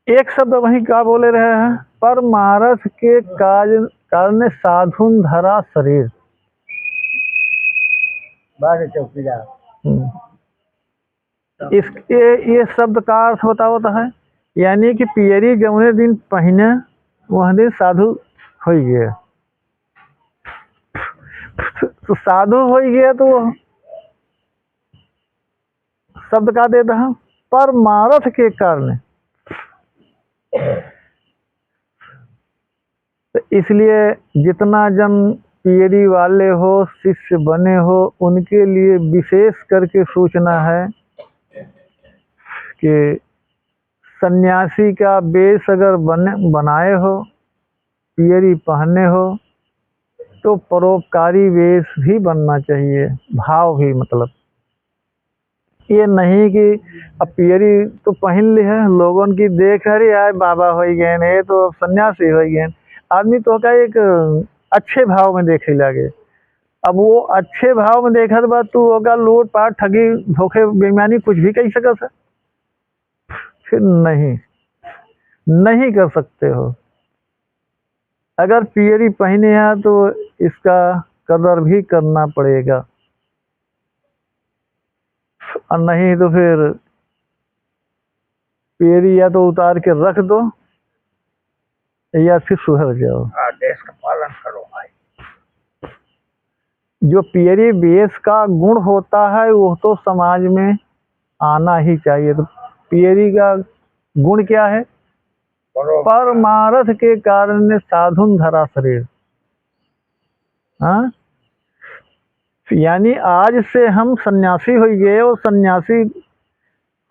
एक शब्द वहीं क्या बोले रहे हैं, परमारथ के कारण साधुन धरा शरीर। चौकीदार इसके ये शब्द का अर्थ बतावत है, यानी कि पियरी जौने दिन पहने वह दिन साधु हो गया। तो साधु हो गया तो शब्द का देता है परमारथ के कारण। तो इसलिए जितना जन पियरी वाले हो, शिष्य बने हो, उनके लिए विशेष करके सूचना है कि सन्यासी का वेश अगर बनाए हो, पियरी पहने हो, तो परोपकारी वेश भी बनना चाहिए, भाव भी। मतलब ये नहीं कि अब पियरी तो पहन ली है, लोगों की देख रही आए बाबा हो गए, ये तो सन्यासी हो गए, आदमी तो का एक अच्छे भाव में देखे लगे। अब वो अच्छे भाव में देखा बाद तू होगा लूट पाट ठगी धोखे बेईमानी कुछ भी कह सकता है, फिर नहीं कर सकते हो। अगर पियरी पहने हैं तो इसका कदर भी करना पड़ेगा, और नहीं तो फिर पियरी या तो उतार के रख दो या फिर सुधर जाओ। देश का पालन करो भाई। जो पियरी वेश का गुण होता है वो तो समाज में आना ही चाहिए। तो पियरी का गुण क्या है, परमारथ के कारण साधुन धरा शरीर। हाँ, यानी आज से हम सन्यासी हो गए, और सन्यासी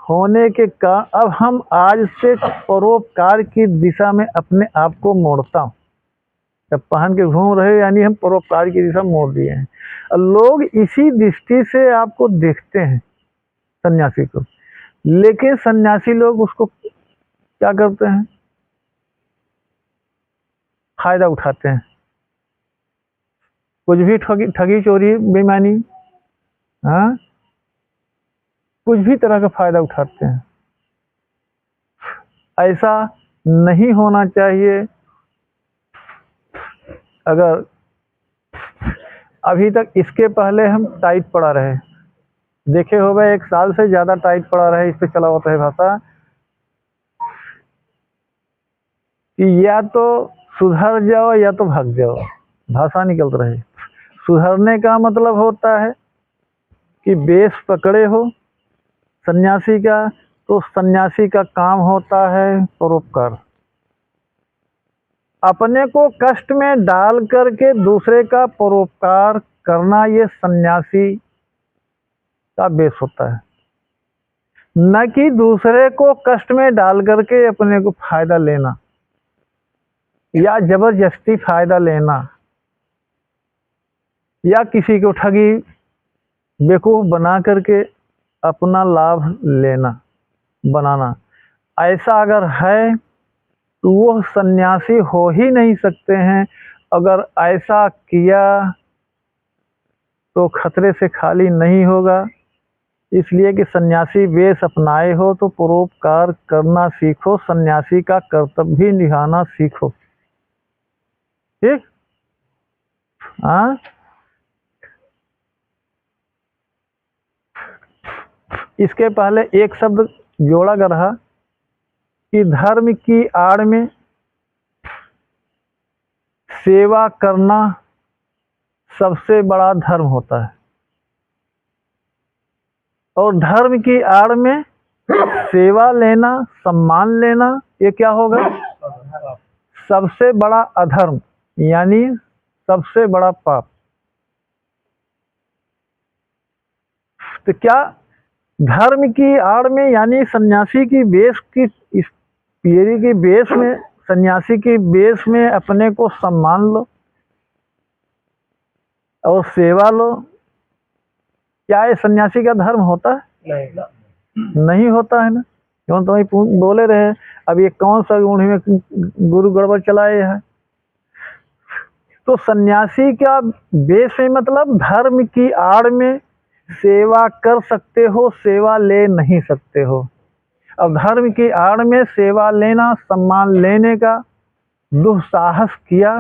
होने के कारण अब हम आज से परोपकार की दिशा में अपने आप को मोड़ता हूँ। जब पहन के घूम रहे यानी हम परोपकार की दिशा मोड़ दिए हैं। और लोग इसी दृष्टि से आपको देखते हैं सन्यासी को, लेकिन सन्यासी लोग उसको क्या करते हैं, फायदा उठाते हैं, कुछ भी ठगी चोरी बेईमानी, हाँ, कुछ भी तरह का फायदा उठाते हैं। ऐसा नहीं होना चाहिए। अगर अभी तक इसके पहले हम टाइट पड़ा रहे, देखे हो गए 1 साल से ज्यादा टाइट पड़ा रहे, इस पे चला होता है भाषा कि या तो सुधर जाओ या तो भाग जाओ, भाषा निकल रही। सुधरने का मतलब होता है कि बेस पकड़े हो सन्यासी का, तो सन्यासी का काम होता है परोपकार। अपने को कष्ट में डाल करके दूसरे का परोपकार करना, ये सन्यासी का बेस होता है, न कि दूसरे को कष्ट में डाल करके अपने को फायदा लेना या जबरदस्ती फायदा लेना, या किसी को ठगी बेवकूफ बना करके अपना लाभ लेना बनाना। ऐसा अगर है तो वो सन्यासी हो ही नहीं सकते हैं। अगर ऐसा किया तो खतरे से खाली नहीं होगा। इसलिए कि सन्यासी वेश अपनाए हो तो परोपकार करना सीखो, सन्यासी का कर्तव्य भी निभाना सीखो। ठीक, हाँ। इसके पहले एक शब्द जोड़ा गया रहा कि धर्म की आड़ में सेवा करना सबसे बड़ा धर्म होता है, और धर्म की आड़ में सेवा लेना, सम्मान लेना, ये क्या होगा, सबसे बड़ा अधर्म, यानी सबसे बड़ा पाप। तो क्या धर्म की आड़ में यानी सन्यासी की वेश की, इस पियरी की वेश में, सन्यासी की वेश में अपने को सम्मान लो और सेवा लो, क्या ये सन्यासी का धर्म होता है? नहीं होता है ना। क्यों तो वही बोले रहे, अब ये कौन सा गुण में गुरु गड़बड़ चलाए है। तो सन्यासी का वेश में मतलब धर्म की आड़ में सेवा कर सकते हो, सेवा ले नहीं सकते हो। अब धर्म की आड़ में सेवा लेना, सम्मान लेने का दुस्साहस किया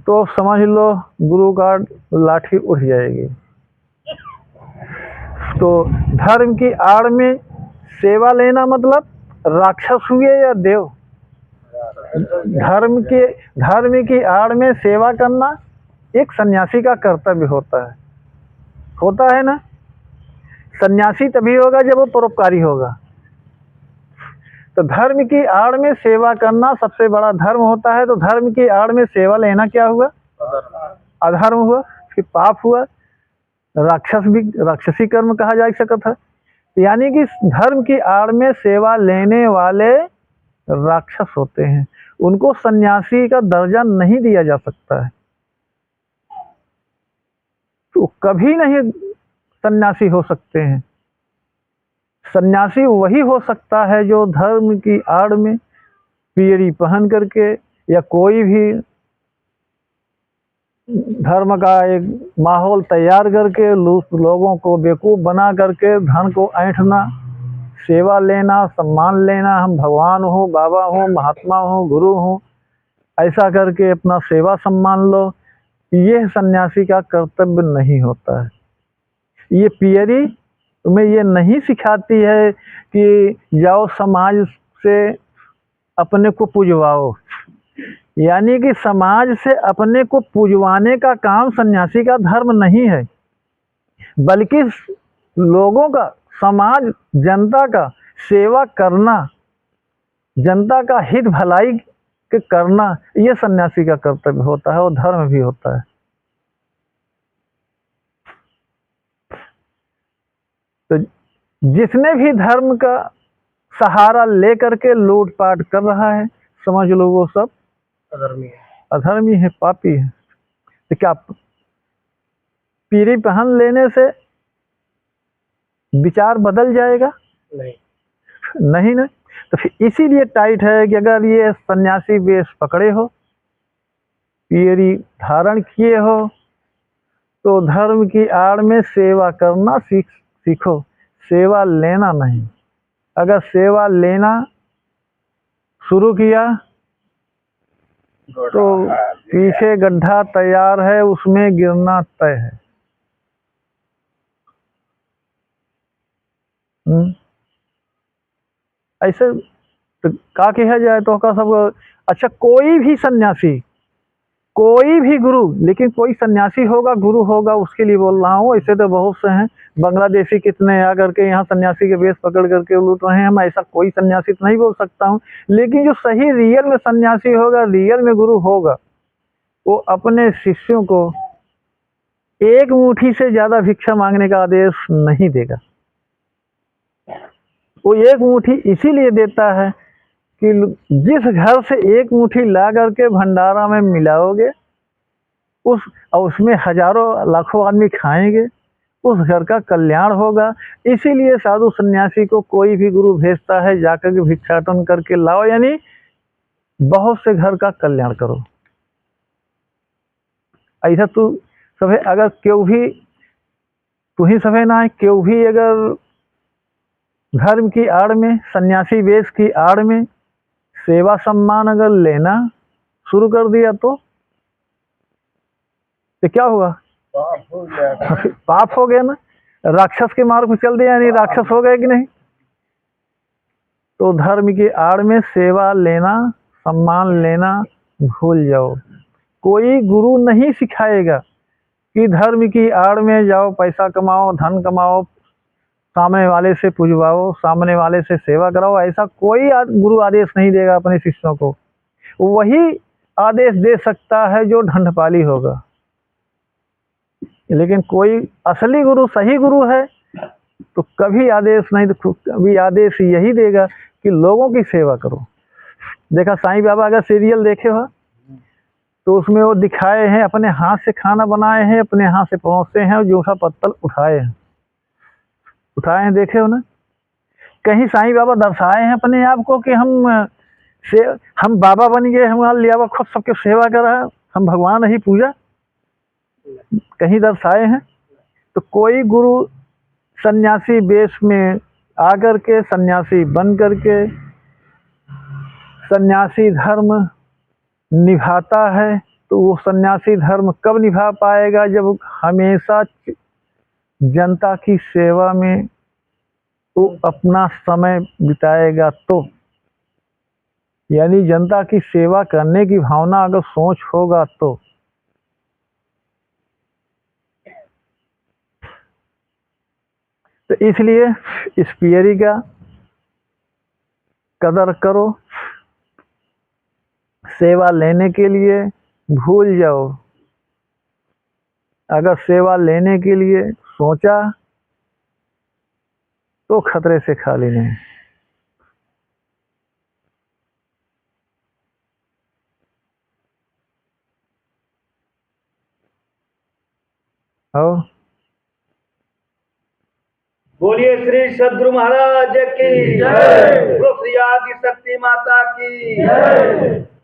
तो समझ लो गुरु का लाठी उठ जाएगी। तो धर्म की आड़ में सेवा लेना मतलब राक्षस हुए या देव। धर्म की आड़ में सेवा करना एक सन्यासी का कर्तव्य होता है ना। सन्यासी तभी होगा जब वो परोपकारी होगा। तो धर्म की आड़ में सेवा करना सबसे बड़ा धर्म होता है। तो धर्म की आड़ में सेवा लेना क्या हुआ? अधर्म हुआ, फिर पाप हुआ, राक्षसी कर्म कहा जा सकता है। यानी कि धर्म की आड़ में सेवा लेने वाले राक्षस होते हैं, उनको सन्यासी का दर्जा नहीं दिया जा सकता है। तो कभी नहीं सन्यासी हो सकते हैं। सन्यासी वही हो सकता है जो धर्म की आड़ में पियरी पहन करके या कोई भी धर्म का एक माहौल तैयार करके लोगों को बेवकूफ बना करके धन को ऐंठना, सेवा लेना, सम्मान लेना, हम भगवान हो, बाबा हो, महात्मा हो, गुरु हो, ऐसा करके अपना सेवा सम्मान लो। यह सन्यासी का कर्तव्य नहीं होता है। ये पियरी तुम्हें ये नहीं सिखाती है कि जाओ समाज से अपने को पुजवाओ। यानी कि समाज से अपने को पुजवाने का काम सन्यासी का धर्म नहीं है, बल्कि लोगों का, समाज, जनता का सेवा करना, जनता का हित भलाई के करना, ये सन्यासी का कर्तव्य होता है और धर्म भी होता है। तो जिसने भी धर्म का सहारा लेकर के लूटपाट कर रहा है, समझ लो वो सब अधर्मी है, पापी है। तो क्या पीरी पहन लेने से विचार बदल जाएगा? नहीं ना। तो फिर इसीलिए टाइट है कि अगर ये सन्यासी वेश पकड़े हो, पीरी धारण किए हो, तो धर्म की आड़ में सेवा करना सीखो, सेवा लेना नहीं। अगर सेवा लेना शुरू किया तो पीछे गड्ढा तैयार है, उसमें गिरना तय है। ऐसे तो का कहा जाए तो का सब अच्छा। कोई भी सन्यासी, कोई भी गुरु, लेकिन कोई सन्यासी होगा, गुरु होगा, उसके लिए बोल रहा हूँ। ऐसे तो बहुत से हैं, बांग्लादेशी कितने आ करके यहाँ सन्यासी के वेश पकड़ करके लूट रहे हैं। हम ऐसा कोई सन्यासी तो नहीं बोल सकता हूँ, लेकिन जो सही रियल में सन्यासी होगा, रियल में गुरु होगा, वो अपने शिष्यों को एक मुट्ठी से ज्यादा भिक्षा मांगने का आदेश नहीं देगा। वो एक मुट्ठी इसीलिए देता है कि जिस घर से एक मुट्ठी ला करके भंडारा में मिलाओगे, उसमें हजारों लाखों आदमी खाएंगे, उस घर का कल्याण होगा। इसीलिए साधु सन्यासी को कोई भी गुरु भेजता है, जाकर के भिक्षाटन करके लाओ, यानी बहुत से घर का कल्याण करो। ऐसा तू सभे अगर क्यों भी तू ही सभे ना है, क्यों भी अगर धर्म की आड़ में, सन्यासी वेश की आड़ में सेवा सम्मान अगर लेना शुरू कर दिया तो क्या हुआ? पाप हो गया ना। राक्षस के मार्ग पर चल दिया, यानी राक्षस हो गए कि नहीं। तो धर्म की आड़ में सेवा लेना, सम्मान लेना भूल जाओ। कोई गुरु नहीं सिखाएगा कि धर्म की आड़ में जाओ, पैसा कमाओ, धन कमाओ, सामने वाले से पुजवाओ, सामने वाले से सेवा कराओ। ऐसा कोई गुरु आदेश नहीं देगा अपने शिष्यों को। वही आदेश दे सकता है जो ढंढपाली होगा, लेकिन कोई असली गुरु, सही गुरु है तो कभी आदेश नहीं, तो कभी आदेश यही देगा कि लोगों की सेवा करो। देखा साईं बाबा अगर सीरियल देखे हो तो उसमें वो दिखाए हैं, अपने हाथ से खाना बनाए हैं, अपने हाथ से परोसते हैं और जूठा पत्तल उठाए हैं, देखे हो ना। कहीं साईं बाबा दर्शाए हैं अपने आप को कि हम बाबा बन गए, हम लिया खुद सबके सेवा कर रहा है, हम भगवान ही पूजा, कहीं दर्शाए हैं? तो कोई गुरु सन्यासी वेश में आकर के सन्यासी बन करके सन्यासी धर्म निभाता है, तो वो सन्यासी धर्म कब निभा पाएगा? जब हमेशा जनता की सेवा में वो अपना समय बिताएगा तो। यानी जनता की सेवा करने की भावना अगर सोच होगा तो इसलिए इस पियरी का कदर करो। सेवा लेने के लिए भूल जाओ, अगर सेवा लेने के लिए सोचा तो खतरे से खाली नहीं। और बोलिए श्री सद्गुरु महाराज की जय, बोलो श्री आदि शक्ति माता की जय।